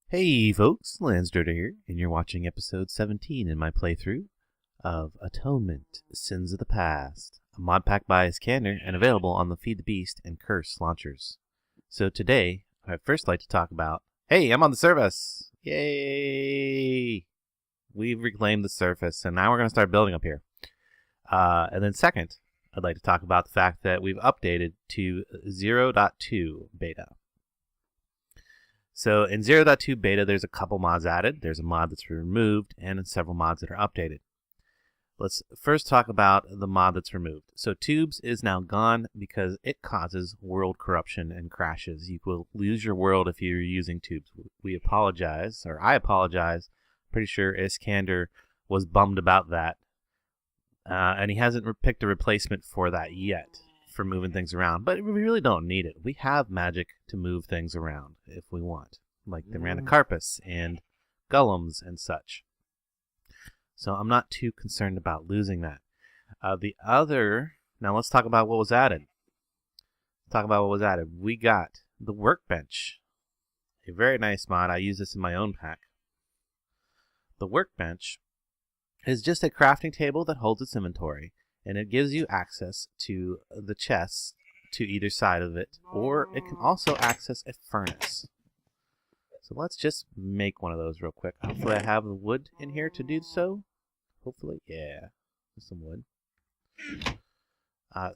Hey folks, Landstryder here, and you're watching episode 17 in my playthrough of Atonement Sins of the Past, a Modpack by Iskandar and available on the Feed the Beast and Curse launchers. So today, I'd first like to talk about, hey, I'm on the surface! Yay! We've reclaimed the surface, and now we're going to start building up here. And then second, I'd like to talk about the fact that we've updated to 0.2 beta. So in 0.2 beta, there's a couple mods added. There's a mod that's removed and several mods that are updated. Let's first talk about the mod that's removed. So tubes is now gone because it causes world corruption and crashes. You will lose your world if you're using tubes. We apologize, or I apologize. Pretty sure Iskandar was bummed about that. And he hasn't picked a replacement for that yet, for moving things around, but we really don't need it. We have magic to move things around if we want, like the Ranacarpus and golems and such. So I'm not too concerned about losing that. Now let's talk about what was added. We got the workbench, a very nice mod. I use this in my own pack. The workbench is just a crafting table that holds its inventory, and it gives you access to the chests to either side of it, or it can also access a furnace. So let's just make one of those real quick. Hopefully I have the wood in here to do so. Hopefully, yeah, there's some wood.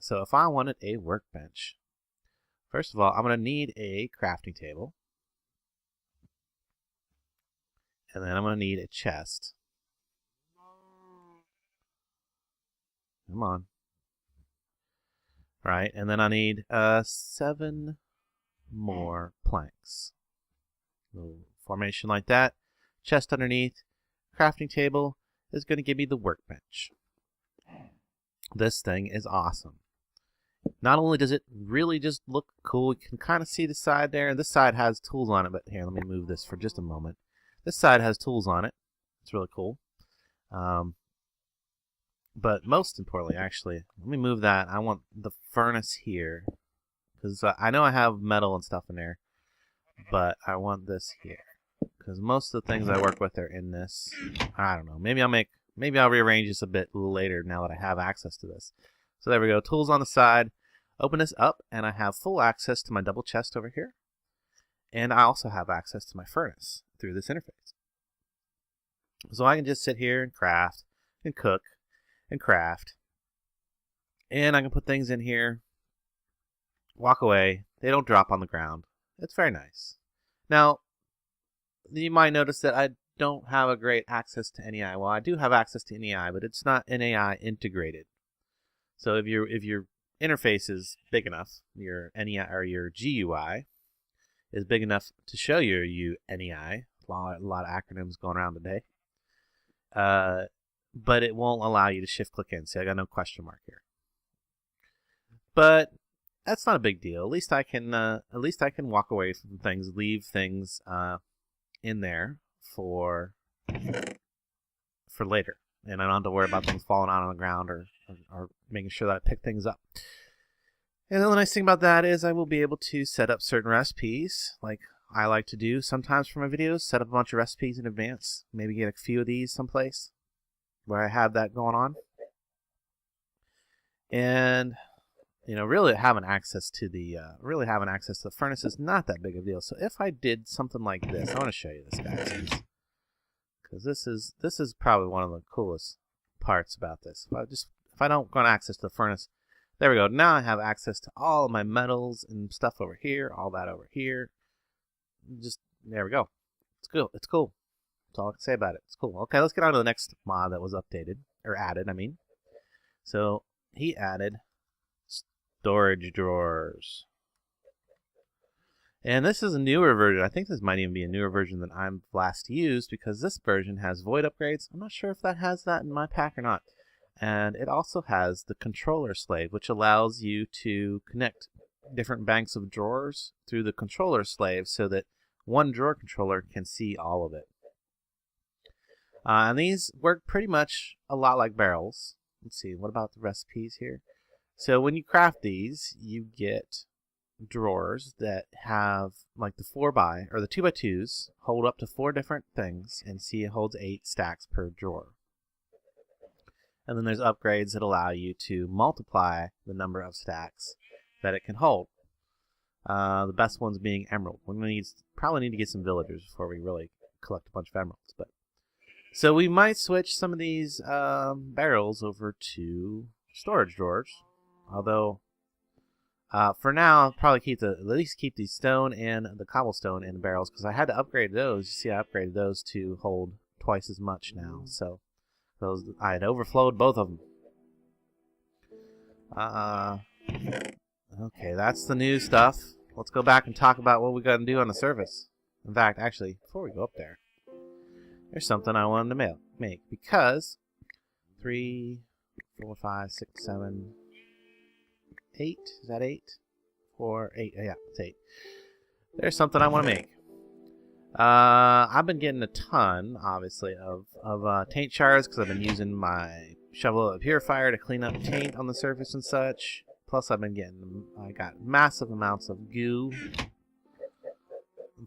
So if I wanted a workbench, first of all, I'm going to need a crafting table. And then I'm going to need a chest. Come on. Right, and then I need 7 more planks. Little formation like that. Chest underneath. Crafting table is going to give me the workbench. This thing is awesome. Not only does it really just look cool, you can kind of see the side there. This side has tools on it, but here, let me move this for just a moment. This side has tools on it. It's really cool. But most importantly, actually, let me move that. I want the furnace here, because I know I have metal and stuff in there, but I want this here, because most of the things I work with are in this. I don't know. Maybe I'll rearrange this a bit later now that I have access to this. So there we go. Tools on the side. Open this up, and I have full access to my double chest over here, and I also have access to my furnace through this interface. So I can just sit here and craft and cook and craft, and I can put things in here, walk away. They don't drop on the ground. It's very nice. Now, you might notice that I don't have a great access to NEI. Well, I do have access to NEI, but it's not NEI integrated. So if your interface is big enough, your NEI or your GUI is big enough to show you NEI. A lot of acronyms going around today. But it won't allow you to shift click in. See, I got no question mark here. But that's not a big deal. At least I can walk away from things, leave things in there for later, and I don't have to worry about things falling out on the ground or making sure that I pick things up. And the nice thing about that is I will be able to set up certain recipes, like I like to do sometimes for my videos. Set up a bunch of recipes in advance. Maybe get a few of these someplace where I have that going on. And really having access to the furnace is not that big of a deal. So if I did something like this, I want to show you this, guys, because this is probably one of the coolest parts about this. If I don't go on access to the furnace, there we go. Now I have access to all of my metals and stuff over here, all that over here. Just there we go. It's cool. It's cool. That's all I can say about it. It's cool. Okay, let's get on to the next mod that was updated, or added, I mean. So, he added storage drawers. And this is a newer version. I think this might even be a newer version than I've last used, because this version has void upgrades. I'm not sure if that has that in my pack or not. And it also has the controller slave, which allows you to connect different banks of drawers through the controller slave so that one drawer controller can see all of it. And these work pretty much a lot like barrels. Let's see, what about the recipes here? So when you craft these, you get drawers that have like the 4x or the 2x2s hold up to 4 different things, and see it holds 8 stacks per drawer. And then there's upgrades that allow you to multiply the number of stacks that it can hold. The best ones being emerald. We're gonna probably need to get some villagers before we really collect a bunch of emeralds. But so we might switch some of these barrels over to storage drawers. Although for now, I'll probably at least keep the stone and the cobblestone in the barrels, because I had to upgrade those. You see, I upgraded those to hold twice as much now. So those, I had overflowed both of them. Okay, that's the new stuff. Let's go back and talk about what we got to do on the surface. In fact, actually, before we go up there, there's something I wanted to make, because 3, 4, 5, 6, 7, 8. Is that 8? 4, 8. Yeah, it's 8. There's something I want to make. I've been getting a ton, obviously, of taint shards, because I've been using my shovel of purifier to clean up taint on the surface and such. Plus, I got massive amounts of goo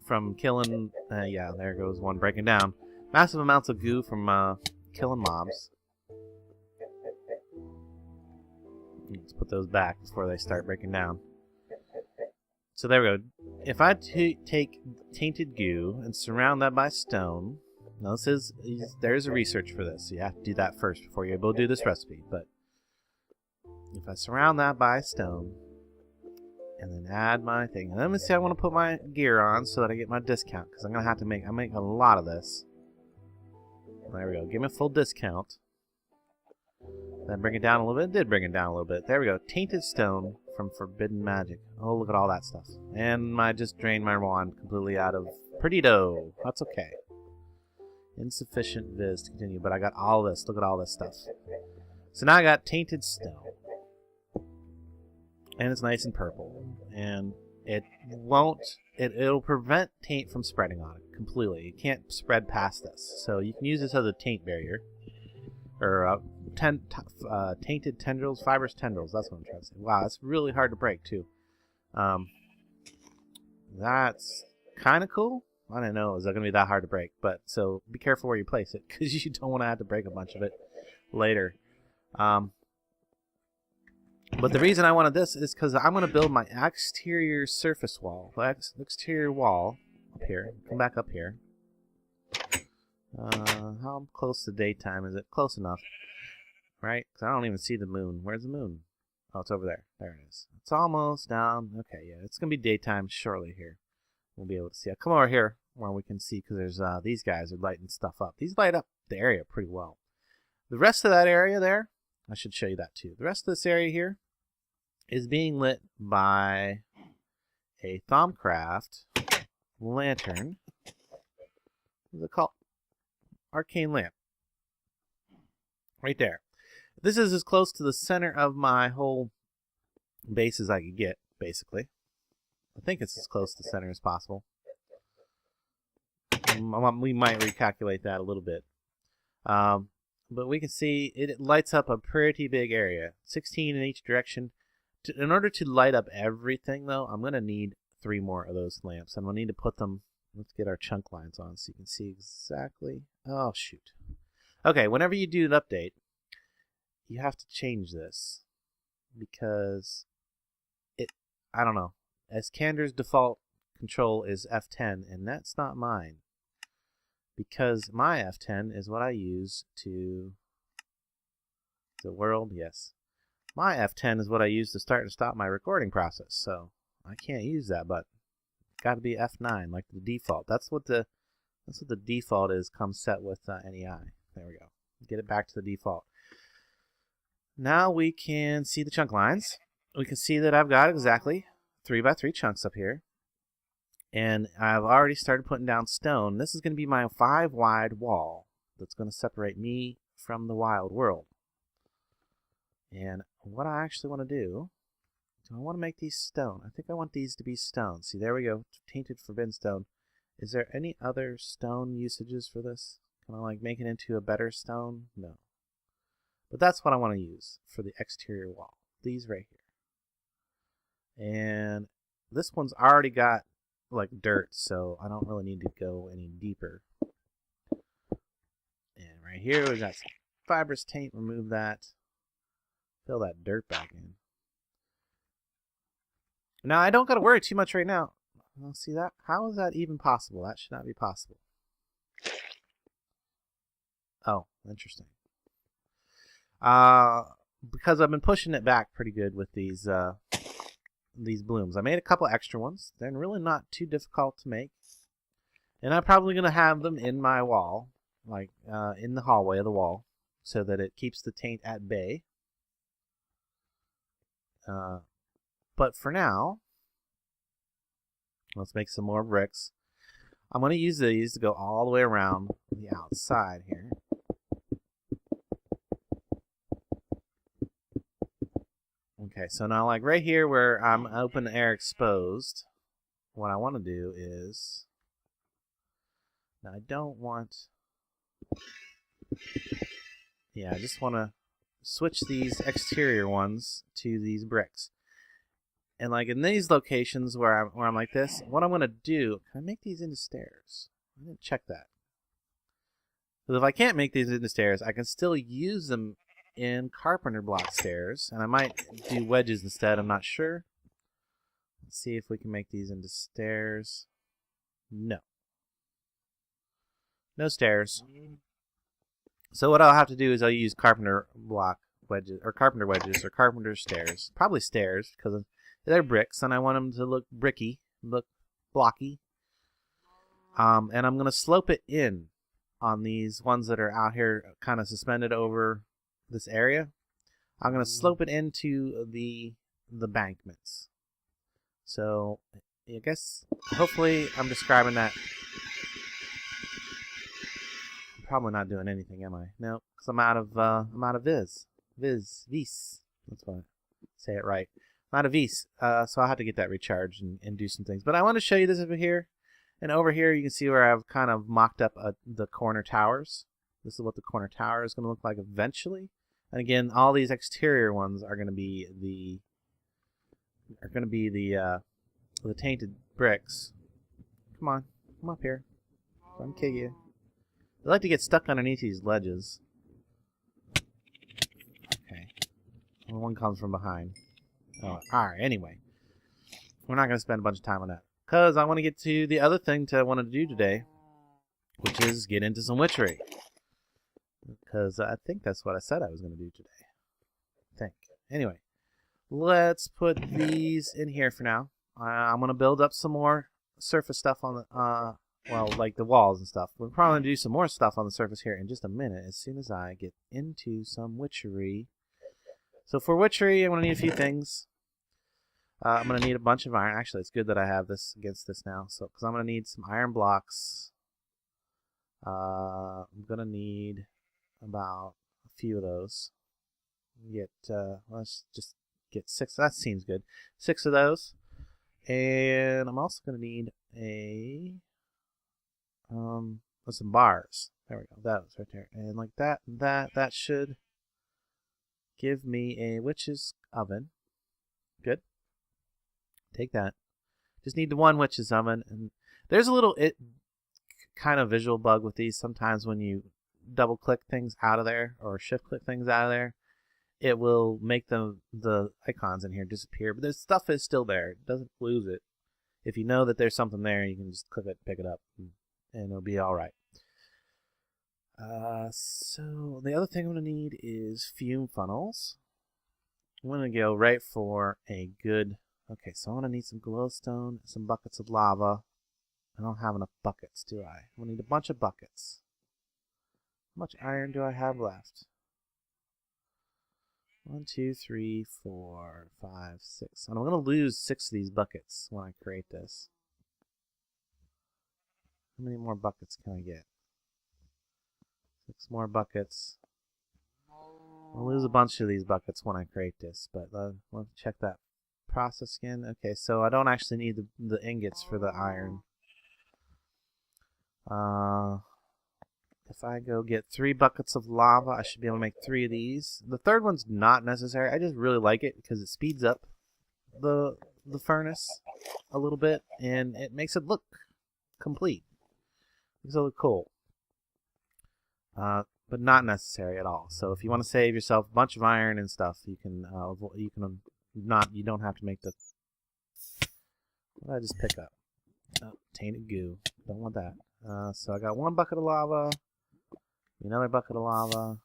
from killing. Yeah, there goes one breaking down. Massive amounts of goo from killing mobs. Let's put those back before they start breaking down. So there we go. If I take tainted goo and surround that by stone, now there's a research for this. So you have to do that first before you're able to do this recipe. But if I surround that by stone and then add my thing, and let me see, I want to put my gear on so that I get my discount, because I'm gonna have to make a lot of this. There we go. Give me a full discount. Then bring it down a little bit. It did bring it down a little bit. There we go. Tainted stone from Forbidden Magic. Oh, look at all that stuff. And I just drained my wand completely out of Perdido. That's okay. Insufficient viz to continue, but I got all this. Look at all this stuff. So now I got tainted stone. And it's nice and purple. And it'll prevent taint from spreading on it completely. It can't spread past this. So you can use this as a taint barrier. Or tainted tendrils, fibrous tendrils. That's what I'm trying to say. Wow, that's really hard to break too. That's kind of cool. I didn't know it was going to be that hard to break. But so be careful where you place it, because you don't want to have to break a bunch of it later. But the reason I wanted this is because I'm going to build my exterior surface wall. The exterior wall up here. Come back up here. How close to daytime is it? Close enough. Right? Because I don't even see the moon. Where's the moon? Oh, it's over there. There it is. It's almost down. Okay, yeah. It's going to be daytime shortly here. We'll be able to see. I'll come over here where we can see, because there's these guys are lighting stuff up. These light up the area pretty well. The rest of that area there, I should show you that too. The rest of this area here is being lit by a Thaumcraft lantern. What's it called? Arcane lamp. Right there. This is as close to the center of my whole base as I could get, basically. I think it's as close to the center as possible. We might recalculate that a little bit. But we can see it lights up a pretty big area. 16 in each direction. In order to light up everything, though, I'm going to need 3 more of those lamps. I'm going to need to put them... Let's get our chunk lines on so you can see exactly... Oh, shoot. Okay, whenever you do an update, you have to change this. Because I don't know. Iskandar's default control is F10, and that's not mine. Because my F10 is what I use to... The world? Yes. My F10 is what I use to start and stop my recording process, so I can't use that button. Got to be F9, like the default. That's what the default is. Comes set with NEI. There we go. Get it back to the default. Now we can see the chunk lines. We can see that I've got exactly 3x3 chunks up here, and I've already started putting down stone. This is going to be my 5-wide wall that's going to separate me from the wild world. And what I actually want to do I want to make these stone? I think I want these to be stone. See, there we go. Tainted forbidden stone. Is there any other stone usages for this? Can I like make it into a better stone? No. But that's what I want to use for the exterior wall. These right here. And this one's already got like dirt, so I don't really need to go any deeper. And right here we got some fibrous taint. Remove that. Fill that dirt back in. Now I don't got to worry too much right now. See that? How is that even possible? That should not be possible. Oh, interesting. Because I've been pushing it back pretty good with these blooms. I made a couple extra ones. They're really not too difficult to make. And I'm probably going to have them in my wall, like in the hallway of the wall, so that it keeps the taint at bay. But for now, let's make some more bricks. I'm going to use these to go all the way around the outside here. Okay, so now like right here where I'm open air exposed, what I want to do is, now I don't want, yeah, I just want to switch these exterior ones to these bricks. And like in these locations where I'm like this, what I'm going to do, can I make these into stairs? I didn't check that. Because if I can't make these into stairs, I can still use them in carpenter block stairs, and I might do wedges instead. I'm not sure. Let's see if we can make these into stairs. No. No stairs. So what I'll have to do is I'll use carpenter block wedges, or carpenter wedges, or carpenter stairs. Probably stairs, because they're bricks, and I want them to look bricky, look blocky. And I'm going to slope it in on these ones that are out here kind of suspended over this area. I'm going to slope it into the bankments. So I guess hopefully I'm describing that. I'm probably not doing anything, am I? No, because I'm out of vis. That's why I say it right. I'm out of vis. So I'll have to get that recharged and do some things. But I want to show you this over here. And over here you can see where I've kind of mocked up the corner towers. This is what the corner tower is going to look like eventually. And again, all these exterior ones are going to be the tainted bricks. Come on, come up here. Don't kill you. I like to get stuck underneath these ledges. Okay. Well, one comes from behind. Oh, all right. Anyway, we're not going to spend a bunch of time on that because I want to get to the other thing I wanted to do today, which is get into some witchery. Because I think that's what I said I was going to do today. I think. Anyway, let's put these in here for now. I'm going to build up some more surface stuff on the, well, like the walls and stuff. We're probably going to do some more stuff on the surface here in just a minute as soon as I get into some witchery. So for witchery, I'm going to need a few things. I'm going to need a bunch of iron. Actually, it's good that I have this against this now. So, because I'm going to need some iron blocks. I'm going to need about a few of those. Let's just get 6. That seems good. 6 of those. And I'm also going to need some bars. There we go. That was right there. And like that should give me a witch's oven. Good. Take that. Just need the one witch's oven. And there's a little kind of visual bug with these. Sometimes when you double click things out of there or shift click things out of there, it will make the icons in here disappear. But the stuff is still there. It doesn't lose it. If you know that there's something there, you can just click it, pick it up, and it'll be all right. So the other thing I'm going to need is fume funnels. I'm going to go right for a good... Okay, so I'm going to need some glowstone, some buckets of lava. I don't have enough buckets, do I? I'm going to need a bunch of buckets. How much iron do I have left? 1, 2, 3, 4, 5, 6. And I'm going to lose 6 of these buckets when I create this. How many more buckets can I get? 6 more buckets. I'll lose a bunch of these buckets when I create this, but let's check that process again. Okay, so I don't actually need the ingots for the iron. If I go get 3 buckets of lava, I should be able to make 3 of these. The third one's not necessary. I just really like it because it speeds up the the furnace a little bit, and it makes it look complete. Makes it look cool. But not necessary at all. So if you want to save yourself a bunch of iron and stuff, you don't have to make the... What did I just pick up? Oh, tainted goo. Don't want that. So I got one bucket of lava, another bucket of lava,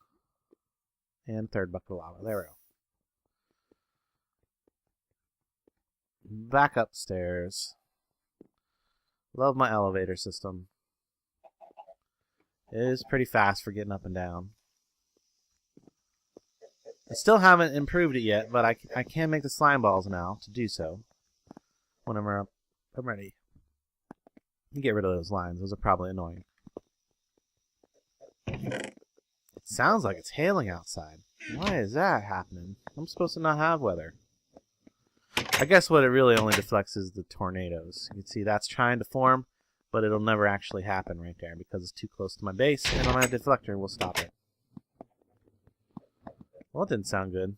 and third bucket of lava. There we go. Back upstairs. Love my elevator system. It is pretty fast for getting up and down. I still haven't improved it yet, but I can make the slime balls now to do so. Whenever I'm ready. Get rid of those lines. Those are probably annoying. It sounds like it's hailing outside. Why is that happening? I'm supposed to not have weather. I guess what it really only deflects is the tornadoes. You can see that's trying to form, but it'll never actually happen right there because it's too close to my base, and on my deflector will stop it. Well, it didn't sound good.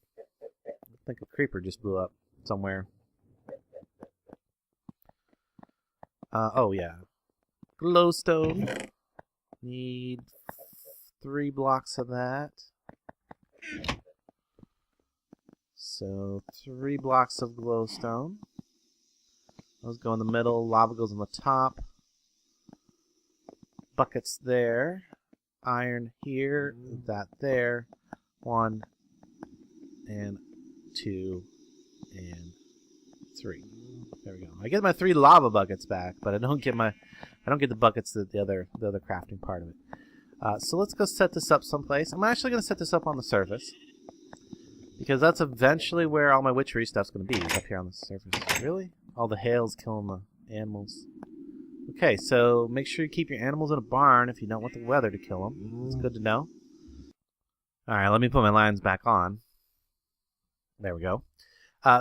I think a creeper just blew up somewhere. Oh yeah. Glowstone. Need 3 blocks of that. So 3 blocks of glowstone. Those go in the middle. Lava goes on the top. Buckets there. Iron here. That there. 1 and 2 and 3. There we go. I get my 3 lava buckets back, but I don't get the buckets that the other crafting part of it. So let's go set this up someplace. I'm actually going to set this up on the surface because that's eventually where all my witchery stuff's going to be, is up here on the surface. Really? All the hail's killing the animals. Okay, so make sure you keep your animals in a barn if you don't want the weather to kill them. It's good to know. All right, let me put my lines back on. There we go.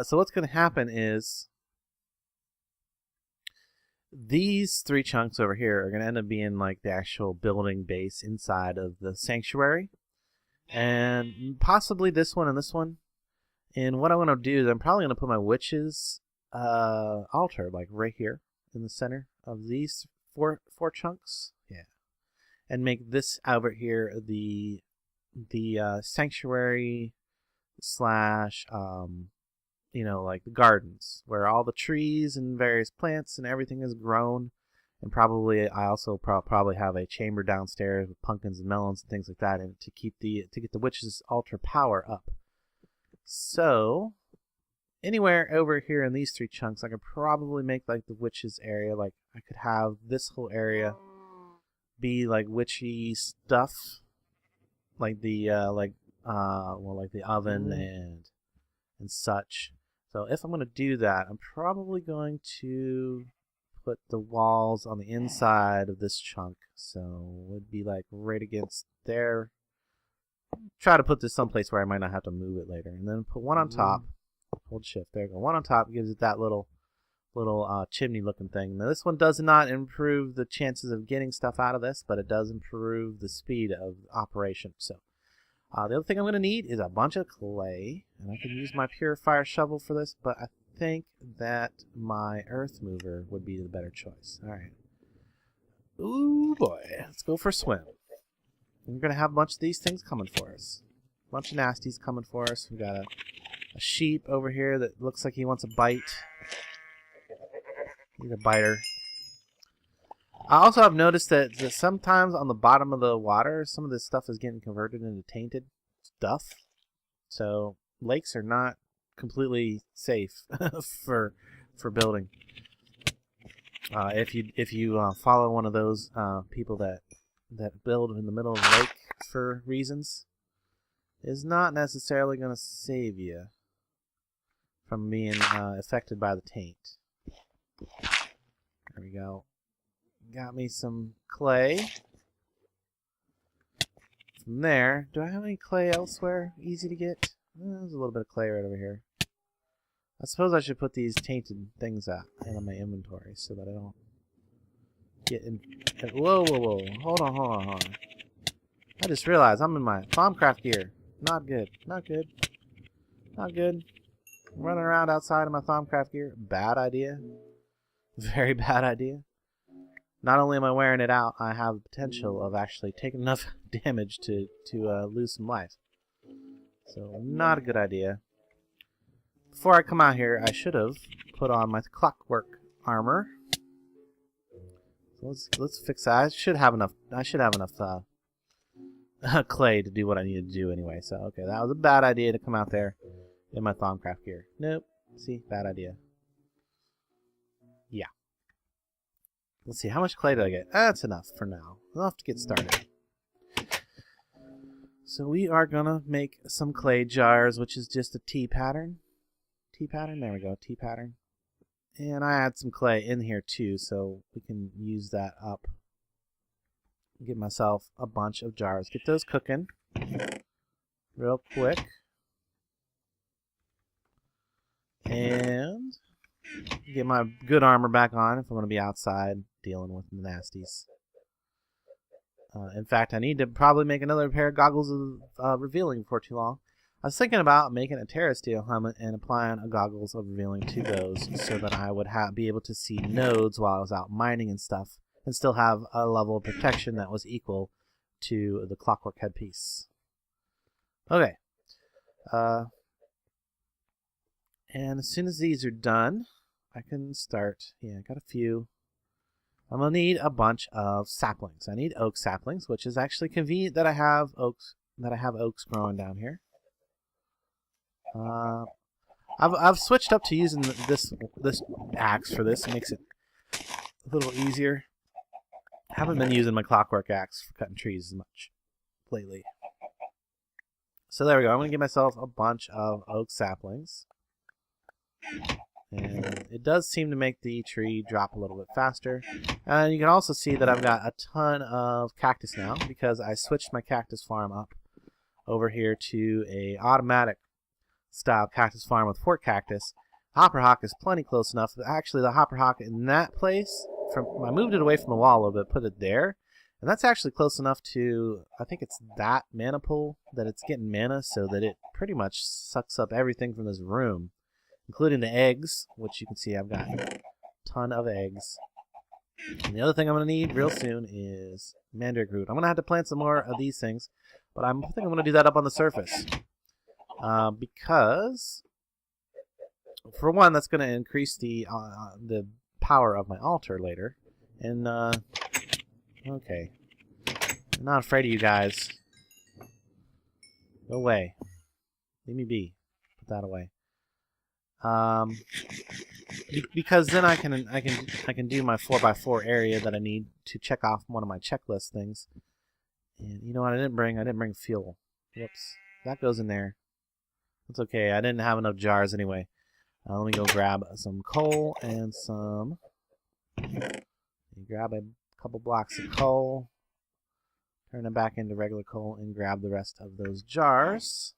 So what's going to happen is these 3 chunks over here are going to end up being like the actual building base inside of the sanctuary. And possibly this one and this one. And what I want to do is I'm probably going to put my witch's altar like right here in the center of these four chunks. Yeah. And make this over here the sanctuary slash you know, like the gardens where all the trees and various plants and everything is grown. And probably I also probably have a chamber downstairs with pumpkins and melons and things like that, and to get the witch's altar power up. So anywhere over here in these 3 chunks, I could probably make like the witch's area. Like I could have this whole area be like witchy stuff, like the like the oven and such. So if I'm going to do that, I'm probably going to put the walls on the inside of this chunk. So it would be like right against there. Try to put this someplace where I might not have to move it later. And then put one on top. Hold shift. There you go. One on top gives it that little chimney looking thing. Now this one does not improve the chances of getting stuff out of this, but it does improve the speed of operation. So the other thing I'm going to need is a bunch of clay, and I can use my purifier shovel for this, but I think that my earth mover would be the better choice. All right. Ooh, boy. Let's go for a swim. And we're going to have a bunch of these things coming for us. A bunch of nasties coming for us. We got a sheep over here that looks like he wants a bite. He's a biter. I also have noticed that sometimes on the bottom of the water, some of this stuff is getting converted into tainted stuff. So lakes are not completely safe for building. If you follow one of those people that build in the middle of the lake for reasons, is not necessarily going to save you from being affected by the taint. There we go. Got me some clay. From there, do I have any clay elsewhere? Easy to get? There's a little bit of clay right over here. I suppose I should put these tainted things out in my inventory so that I don't get in. Whoa. Hold on. I just realized I'm in my Thaumcraft gear. Not good. Running around outside of my Thaumcraft gear. Bad idea. Very bad idea. Not only am I wearing it out, I have the potential of actually taking enough damage to lose some life. So, not a good idea. Before I come out here, I should have put on my clockwork armor. So let's fix that. I should have enough clay to do what I need to do anyway. So, okay, that was a bad idea to come out there in my Thaumcraft gear. Nope. See, bad idea. Yeah. Let's see, how much clay did I get? That's enough for now. Enough to get started. So we are gonna make some clay jars, which is just a T pattern. T pattern? There we go, T pattern. And I add some clay in here too, so we can use that up. Get myself a bunch of jars. Get those cooking real quick. And get my good armor back on if I'm going to be outside dealing with the nasties. In fact, I need to probably make another pair of goggles of revealing before too long. I was thinking about making a Terra Steel helmet and applying a goggles of revealing to those so that I would be able to see nodes while I was out mining and stuff and still have a level of protection that was equal to the clockwork headpiece. Okay. And as soon as these are done, I can start. Yeah, I got a few. I'm going to need a bunch of saplings. I need oak saplings, which is actually convenient that I have oaks growing down here. I've switched up to using this axe for this. It makes it a little easier. I haven't been using my clockwork axe for cutting trees as much lately. So there we go. I'm going to give myself a bunch of oak saplings. And it does seem to make the tree drop a little bit faster. And you can also see that I've got a ton of cactus now because I switched my cactus farm up over here to a automatic style cactus farm with 4 cactus. Hopper Hawk is plenty close enough. Actually, the Hopper Hawk in that place, I moved it away from the wall a little bit, put it there. And that's actually close enough to, I think it's that mana pool, that it's getting mana so that it pretty much sucks up everything from this room. Including the eggs, which you can see I've got a ton of eggs. And the other thing I'm going to need real soon is mandrake root. I'm going to have to plant some more of these things, but I think I'm going to do that up on the surface. Because, for one, that's going to increase the power of my altar later. And, okay. I'm not afraid of you guys. Go away. Leave me be. Put that away. Because then I can do my 4x4 area that I need to check off one of my checklist things. And you know what I didn't bring fuel. Whoops. That goes in there. That's okay. I didn't have enough jars anyway. Let me go grab some coal and some. Grab a couple blocks of coal. Turn them back into regular coal and grab the rest of those jars.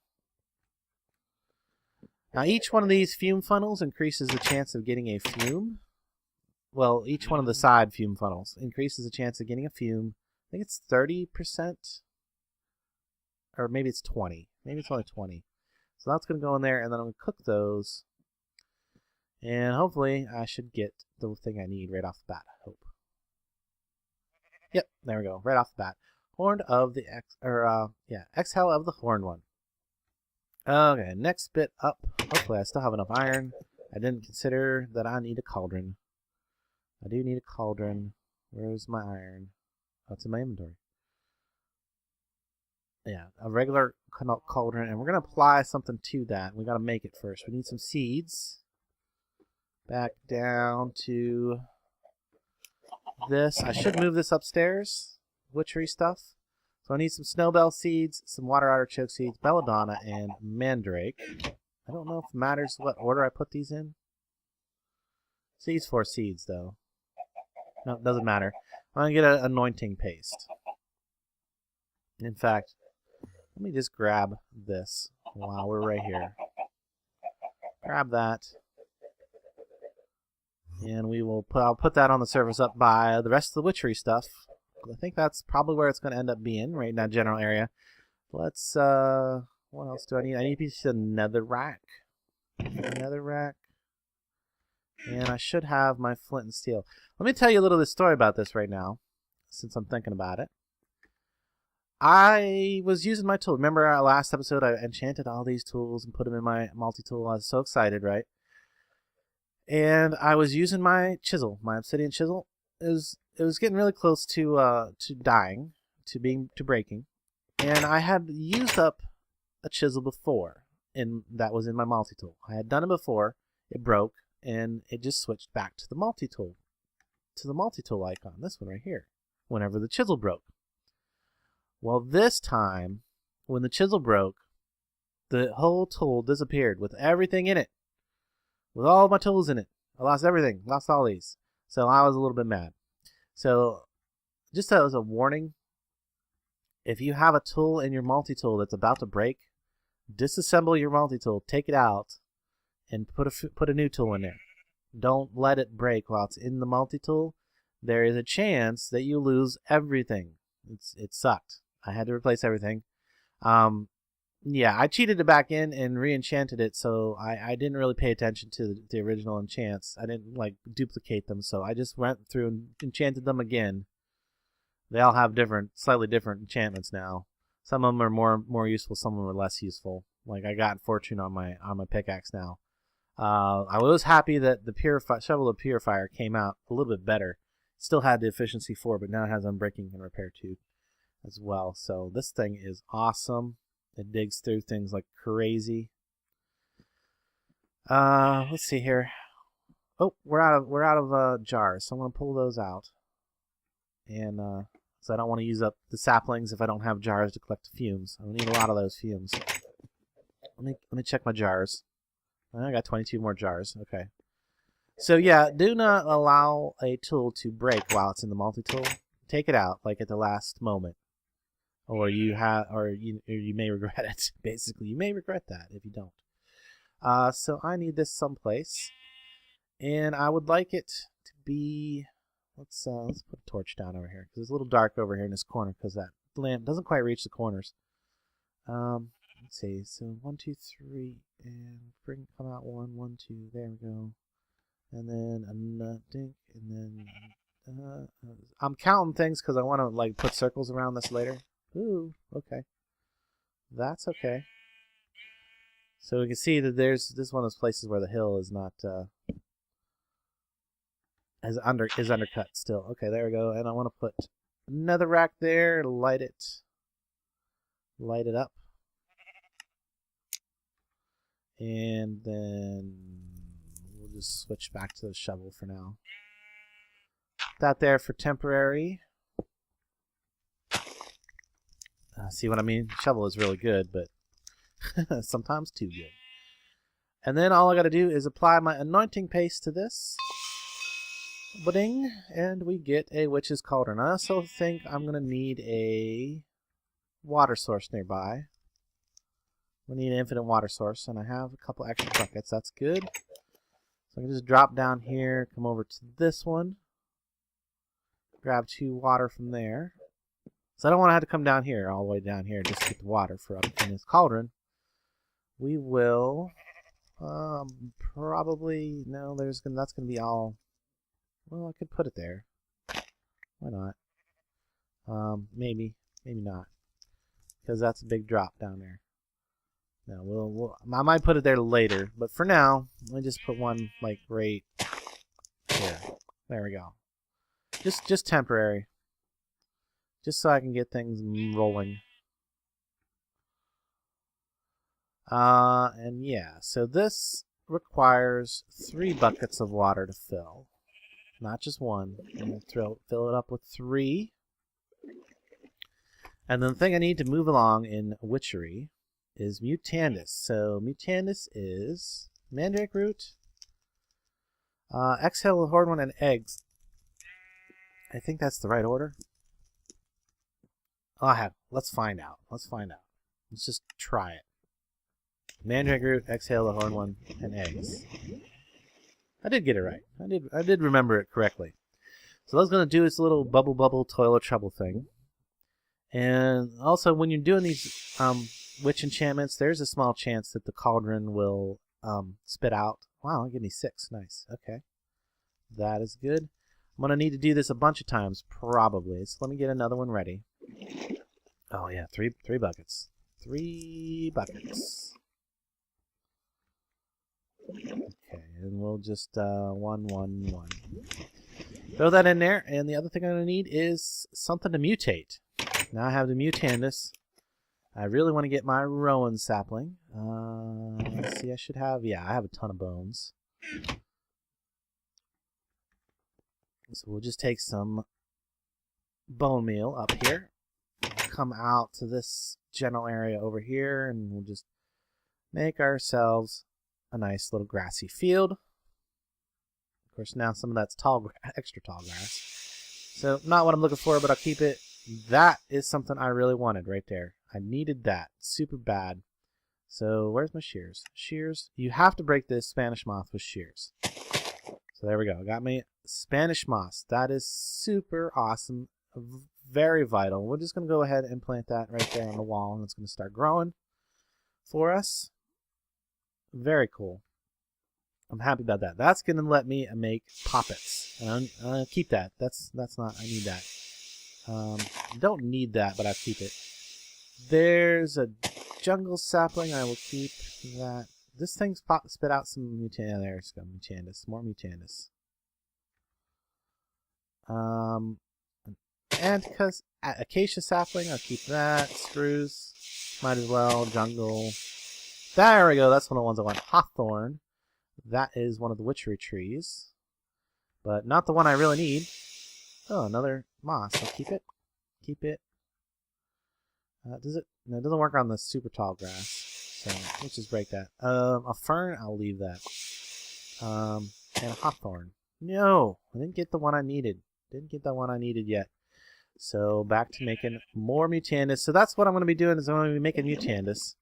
Now, each one of these fume funnels increases the chance of getting a fume. Well, each one of the side fume funnels increases the chance of getting a fume. I think it's 30%. Or maybe it's 20. Maybe it's only 20. So that's going to go in there, and then I'm going to cook those. And hopefully, I should get the thing I need right off the bat, I hope. Yep, there we go. Right off the bat. Horned of the exhale of the horned one. Okay, next bit up. Hopefully I still have enough iron. I didn't consider that I need a cauldron. I do need a cauldron. Where's my iron? Oh, it's in my inventory. Yeah, a regular cauldron, and we're going to apply something to that. We got to make it first. We need some seeds. Back down to this. I should move this upstairs. Witchery stuff. So I need some snowbell seeds, some water artichoke seeds, belladonna, and mandrake. I don't know if it matters what order I put these in. These 4 seeds, though. No, it doesn't matter. I'm going to get an anointing paste. In fact, let me just grab this while we're right here. Grab that. And I'll put that on the surface up by the rest of the witchery stuff. I think that's probably where it's going to end up being, right in that general area. Let's, what else do I need? I need a piece of netherrack. Another rack. And I should have my flint and steel. Let me tell you a little of the story about this right now, since I'm thinking about it. I was using my tool. Remember our last episode, I enchanted all these tools and put them in my multi-tool. I was so excited, right? And I was using my chisel, my obsidian chisel. It was getting really close to dying, to breaking. And I had used up a chisel before, and that was in my multi-tool. I had done it before, it broke, and it just switched back to the multi-tool icon, this one right here, whenever the chisel broke. Well, this time, when the chisel broke, the whole tool disappeared with everything in it, with all my tools in it. I lost everything, lost all these. So I was a little bit mad. So just as a warning, if you have a tool in your multi-tool that's about to break, disassemble your multi-tool, take it out, and put a new tool in there. Don't let it break while it's in the multi-tool. There is a chance that you lose everything. It sucked. I had to replace everything. Yeah, I cheated it back in and re-enchanted it, so I didn't really pay attention to the original enchants. I didn't like duplicate them, so I just went through and enchanted them again. They all have slightly different enchantments now. Some of them are more useful, some of them are less useful. Like I got fortune on my pickaxe now. I was happy that the shovel of purifier came out a little bit better. Still had the efficiency 4, but now it has unbreaking and repair 2 as well. So this thing is awesome. It digs through things like crazy. Let's see here. Oh, we're out of jars, so I'm gonna pull those out. And so I don't want to use up the saplings if I don't have jars to collect fumes. I need a lot of those fumes. Let me check my jars. I got 22 more jars. Okay. So yeah, do not allow a tool to break while it's in the multi-tool. Take it out like at the last moment. Or you may regret it. Basically, you may regret that if you don't. So I need this someplace, and I would like it to be. Let's put a torch down over here because it's a little dark over here in this corner because that lamp doesn't quite reach the corners. Let's see. So 1, 2, 3, and come out 1, 1, 2. There we go. And then a dink, and then I'm counting things because I want to like put circles around this later. Ooh, okay. That's okay. So we can see that this is one of those places where the hill is not is undercut still. Okay, there we go. And I want to put another rack there, light it up. And then we'll just switch back to the shovel for now. That there for temporary. See what I mean? Shovel is really good, but sometimes too good. And then all I got to do is apply my anointing paste to this. Ba-ding, and we get a witch's cauldron. I also think I'm going to need a water source nearby. We need an infinite water source, and I have a couple extra buckets. That's good. So I can just drop down here, come over to this one, grab 2 water from there. So I don't want to have to come down here, all the way down here, just to get the water for up in this cauldron. We will probably, no, that's going to be all, well, I could put it there. Why not? Maybe not, because that's a big drop down there. No, I might put it there later, but for now, let me just put one like right here. There we go. Just temporary. Just so I can get things rolling. And yeah, so this requires 3 buckets of water to fill. Not just 1. I'm going to fill it up with 3. And then the thing I need to move along in Witchery is Mutandis. So Mutandis is mandrake root, exhale the hornwood, and eggs. I think that's the right order. Let's find out. Let's just try it. Mandrake root, exhale the hornwood, and eggs. I did get it right. I did remember it correctly. So what I was going to do is a little bubble toil or trouble thing. And also when you're doing these witch enchantments, there's a small chance that the cauldron will spit out. Wow, give me 6. Nice. Okay. That is good. I'm going to need to do this a bunch of times, probably. So let me get another one ready. Oh, yeah, three buckets. 3 buckets. Okay, and we'll just 1, 1, 1. Throw that in there, and the other thing I'm going to need is something to mutate. Now I have the Mutandis. I really want to get my Rowan sapling. Let's see, I should have... Yeah, I have a ton of bones. So we'll just take some bone meal up here. Come out to this general area over here, and we'll just make ourselves a nice little grassy field. Of course, now some of that's tall, extra tall grass. So not what I'm looking for, but I'll keep it. That is something I really wanted right there. I needed that super bad. So where's my shears? Shears. You have to break this Spanish moss with shears. So there we go. I got me Spanish moss. That is super awesome. Very vital. We're just going to go ahead and plant that right there on the wall, and it's going to start growing for us. Very cool. I'm happy about that. That's going to let me make poppets. And I'll keep that. That's not... I need that. Don't need that, but I'll keep it. There's a jungle sapling. I will keep that. This thing's spit out some Mutandis. There's some Mutandis. More Mutandis. And because acacia sapling, I'll keep that. Spruce. Might as well. Jungle. There we go. That's one of the ones I want. Hawthorn. That is one of the witchery trees. But not the one I really need. Oh, another moss. I'll keep it. Keep it. Does it? No, it doesn't work on the super tall grass. So let's just break that. A fern, I'll leave that. And a hawthorn. No, I didn't get the one I needed. Didn't get the one I needed yet. So back to making more Mutandis. So that's what I'm going to be doing. Is I'm going to be making Mutandis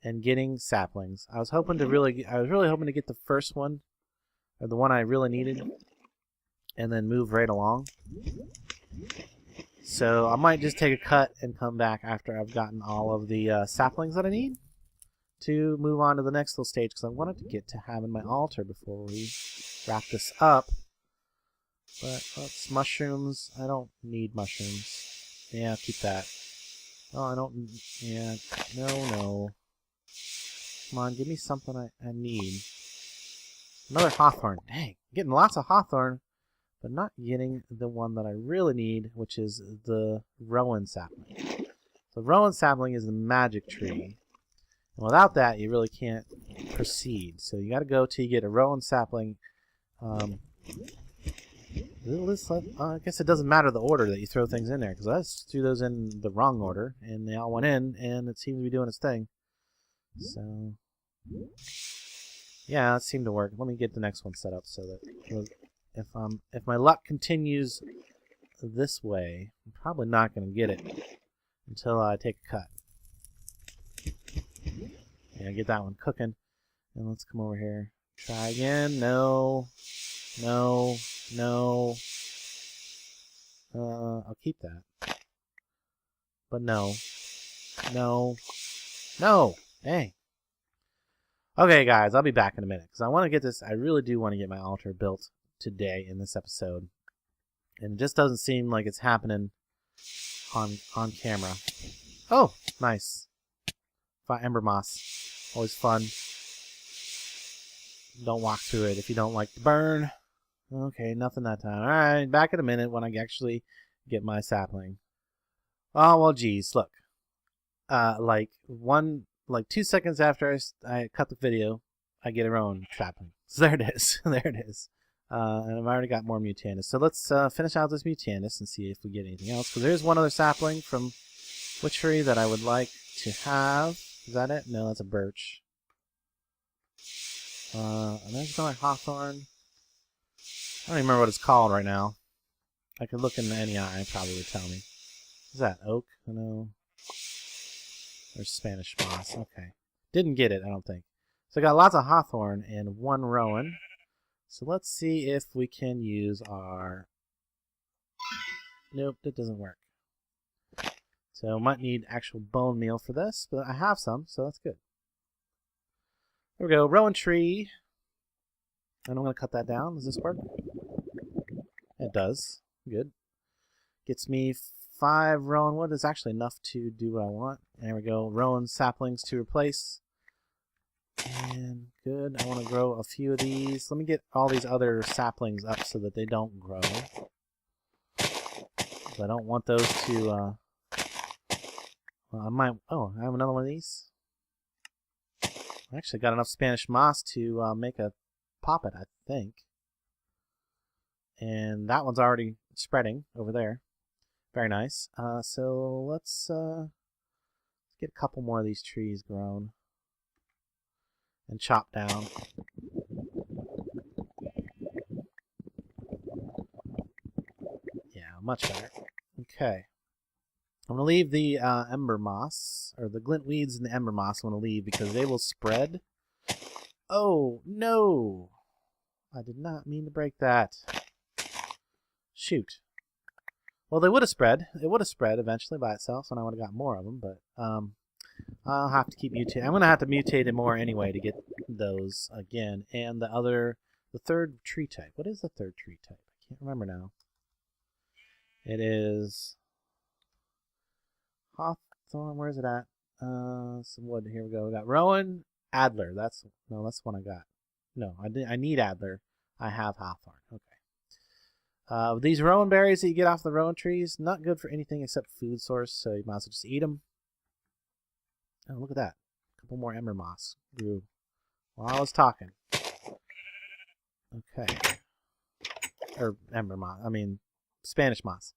and getting saplings. I was really hoping to get the first one, or the one I really needed, and then move right along. So I might just take a cut and come back after I've gotten all of the saplings that I need to move on to the next little stage, because I wanted to get to having my altar before we wrap this up. But let's mushrooms. I don't need mushrooms. Yeah, keep that. Oh, I don't. Yeah, no. Come on, give me something I need. Another hawthorn. Dang, getting lots of hawthorn, but not getting the one that I really need, which is the Rowan sapling. The Rowan sapling is the magic tree. And without that, you really can't proceed. So you got to go till you get a Rowan sapling. I guess it doesn't matter the order that you throw things in there, because I just threw those in the wrong order, and they all went in, and it seems to be doing its thing. So, yeah, it seemed to work. Let me get the next one set up so that if my luck continues this way, I'm probably not going to get it until I take a cut. Yeah, get that one cooking. And let's come over here. Try again. No. I'll keep that. But no. Dang. Okay, guys, I'll be back in a minute, because I want to get this. I really do want to get my altar built today in this episode. And it just doesn't seem like it's happening on camera. Oh, nice. Ember moss. Always fun. Don't walk through it if you don't like to burn. Okay, nothing that time. Alright, back in a minute when I actually get my sapling. Oh, well, geez, look. Like 2 seconds after I cut the video, I get our own sapling. So there it is. There it is. And I've already got more Mutandis. So let's finish out this Mutandis and see if we get anything else. Because there's one other sapling from Witchery that I would like to have. Is that it? No, that's a birch. And there's another hawthorn. I don't even remember what it's called right now. I could look in the NEI, probably would tell me. Is that oak? No. There's Spanish moss. Okay. Didn't get it, I don't think. So I got lots of hawthorn and one rowan. So let's see if we can use our... Nope, that doesn't work. So I might need actual bone meal for this, but I have some, so that's good. There we go. Rowan tree. And I'm going to cut that down. Does this work? It does. Good. Gets me 5 rowan wood. Is actually enough to do what I want. There we go. Rowan saplings to replace. And good. I want to grow a few of these. Let me get all these other saplings up so that they don't grow. I don't want those to... well, I might... Oh, I have another one of these. I actually got enough Spanish moss to make a poppet, I think. And that one's already spreading over there. Very nice. So let's get a couple more of these trees grown and chopped down. Yeah, much better. Okay. I'm going to leave the ember moss, or the glint weeds and the ember moss I'm going to leave because they will spread. Oh, no! I did not mean to break that. Shoot. Well, they would have spread. It would have spread eventually by itself, and I would have got more of them, but I'll have to keep mutating. I'm going to have to mutate it more anyway to get those again. And the third tree type. What is the third tree type? I can't remember now. It is hawthorn. Where is it at? Some wood. Here we go. We got rowan, adler. That's the one I got. No, I need adler. I have hawthorn. Okay. These rowan berries that you get off the rowan trees, not good for anything except food source, so you might as well just eat them. Oh, look at that. A couple more ember moss grew while I was talking. Okay. Or ember moss. I mean, Spanish moss.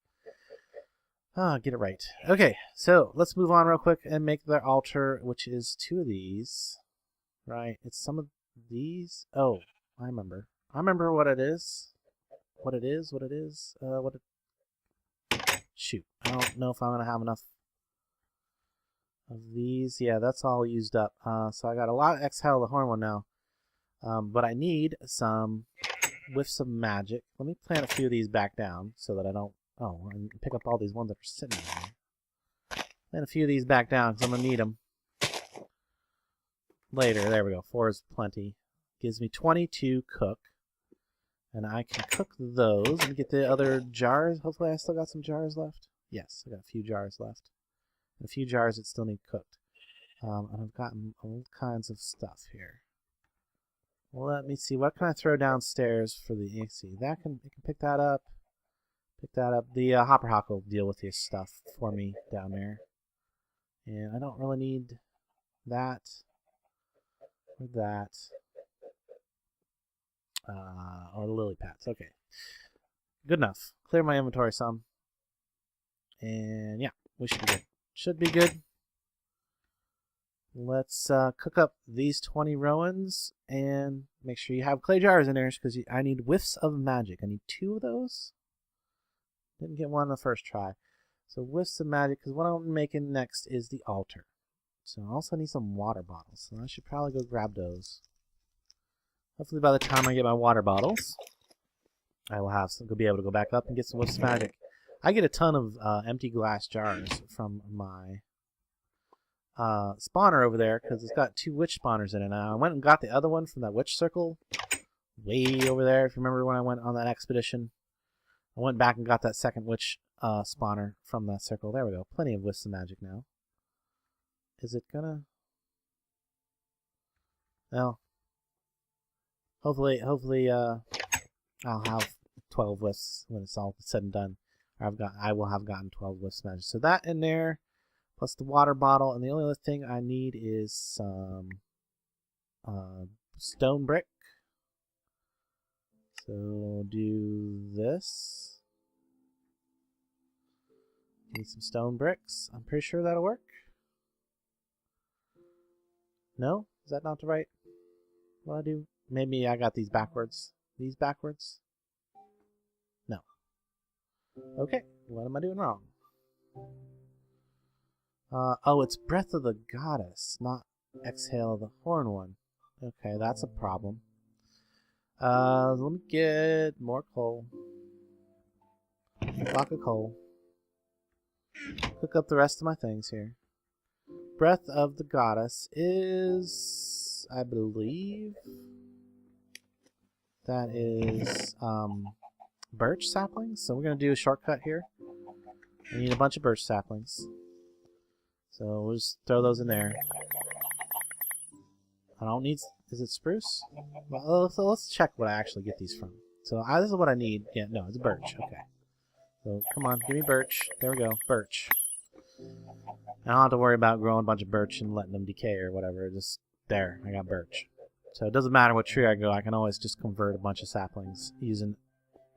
Get it right. Okay, so let's move on real quick and make their altar, which is 2 of these. Right? It's some of these. Oh, I remember. I remember what it is. Shoot. I don't know if I'm going to have enough of these. Yeah, that's all used up. So I got a lot of exhale the horn one now. But I need some whiffs of magic. Let me plant a few of these back down so that I don't... Oh, and pick up all these ones that are sitting there. Plant a few of these back down because I'm going to need them later. There we go. 4 is plenty. Gives me 20 to cook. And I can cook those and get the other jars. Hopefully I still got some jars left. Yes, I got a few jars left. And a few jars that still need cooked. And I've gotten all kinds of stuff here. Let me see. What can I throw downstairs for the see? It can pick that up. Pick that up. The hopper hawk will deal with this stuff for me down there. And I don't really need that or that. Or the lily pads. Okay. Good enough. Clear my inventory some. And yeah, we should be good. Should be good. Let's cook up these 20 rowans and make sure you have clay jars in there because I need whiffs of magic. I need 2 of those. Didn't get one on the first try. So whiffs of magic because what I'm making next is the altar. So I also need some water bottles. So I should probably go grab those. Hopefully by the time I get my water bottles, I will be able to go back up and get some whiffs of magic. I get a ton of empty glass jars from my spawner over there because it's got 2 witch spawners in it now. I went and got the other one from that witch circle way over there. If you remember when I went on that expedition, I went back and got that second witch spawner from that circle. There we go. Plenty of whiffs of magic now. Is it gonna... Well, hopefully I'll have 12 whiffs when it's all said and done. I will have gotten 12 whiffs of magic. So that in there, plus the water bottle, and the only other thing I need is some stone brick. So do this. Need some stone bricks. I'm pretty sure that'll work. No? Is that not the right? What I do? Maybe I got these backwards. These backwards? No. Okay. What am I doing wrong? Oh, it's Breath of the Goddess, not Exhale of the Horn one. Okay, that's a problem. Let me get more coal. Block of coal. Cook up the rest of my things here. Breath of the Goddess is is, I believe, that is birch saplings. So we're going to do a shortcut here. We need a bunch of birch saplings. So we'll just throw those in there. I don't need... Is it spruce? Well, so let's check what I actually get these from. So this is what I need. Yeah, no, it's birch. Okay. So come on, give me birch. There we go, birch. I don't have to worry about growing a bunch of birch and letting them decay or whatever. Just there, I got birch. So it doesn't matter what tree I go, I can always just convert a bunch of saplings using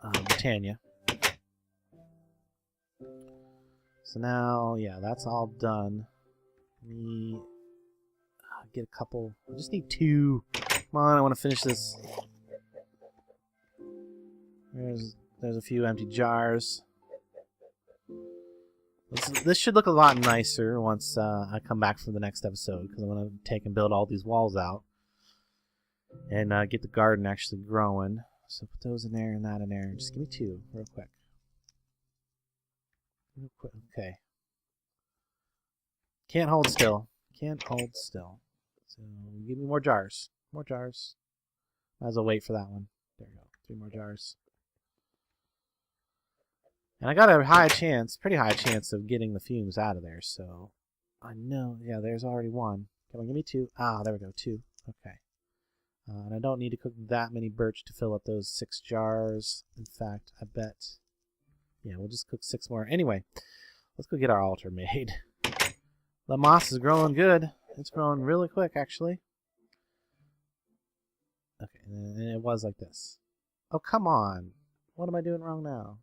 Britannia. So now, yeah, that's all done. Let me get a couple. I just need 2. Come on, I want to finish this. There's a few empty jars. This should look a lot nicer once I come back for the next episode, because I'm going to take and build all these walls out and get the garden actually growing. So put those in there and that in there. Just give me 2 real quick. Okay. Can't hold still. Can't hold still. So give me more jars. More jars. Might as well wait for that one. There we go. 3 more jars. And I got a high chance, pretty high chance of getting the fumes out of there. So I know, yeah, there's already 1. Come on, give me 2. Ah, there we go, 2. Okay. And I don't need to cook that many birch to fill up those 6 jars. In fact, I bet, yeah, we'll just cook 6 more. Anyway, let's go get our altar made. The moss is growing good. It's growing really quick, actually. Okay, and it was like this. Oh, come on. What am I doing wrong now?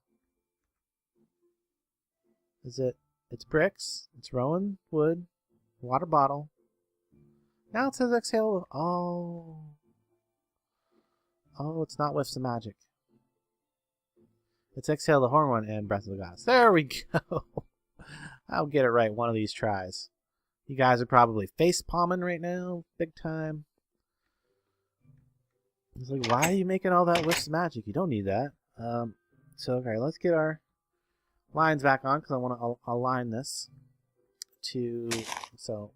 Is it? It's bricks. It's rowan wood. Water bottle. Now it says exhale. Oh. Oh, it's not whiffs of magic. It's exhale the horn one and breath of the goddess. There we go. I'll get it right one of these tries. You guys are probably face palming right now, big time. It's like, why are you making all that whiffs of magic? You don't need that. So okay, let's get our lines back on because I want to align this to, so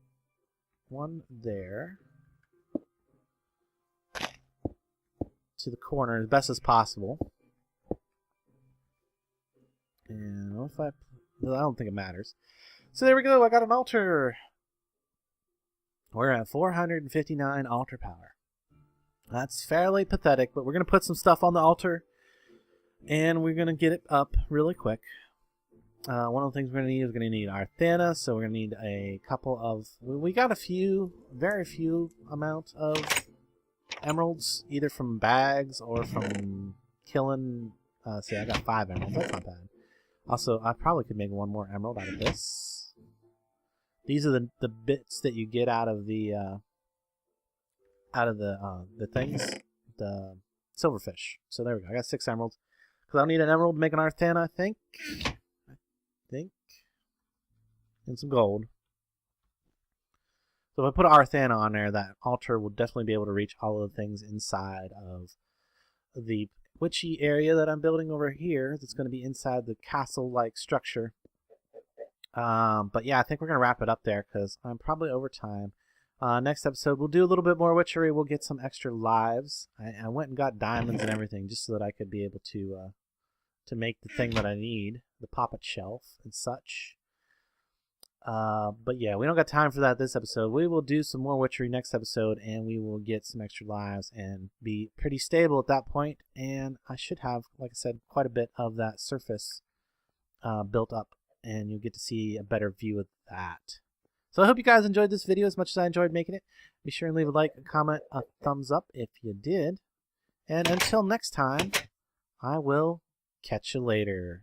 1 there to the corner as best as possible. And if I don't think it matters. So there we go. I got an altar. We're at 459 altar power. That's fairly pathetic, but we're going to put some stuff on the altar and we're going to get it up really quick. One of the things we're going to need our Thana, so we're going to need a couple of... We got a few, very few amount of emeralds, either from bags or from killing... see, I got 5 emeralds. That's not bad. Also, I probably could make 1 more emerald out of this. These are the bits that you get out of the things, the silverfish. So there we go. I got 6 emeralds. Because I'll need an emerald to make an Arthana, I think. And some gold. So if I put an Arthana on there, that altar will definitely be able to reach all of the things inside of the witchy area that I'm building over here. That's going to be inside the castle-like structure. But yeah, I think we're going to wrap it up there because I'm probably over time. Next episode, we'll do a little bit more witchery. We'll get some extra lives. I went and got diamonds and everything just so that I could be able to make the thing that I need, the poppet shelf and such. But yeah, we don't got time for that this episode. We will do some more witchery next episode, and we will get some extra lives and be pretty stable at that point. And I should have, like I said, quite a bit of that surface built up, and you'll get to see a better view of that. So I hope you guys enjoyed this video as much as I enjoyed making it. Be sure and leave a like, a comment, a thumbs up if you did. And until next time, I will catch you later.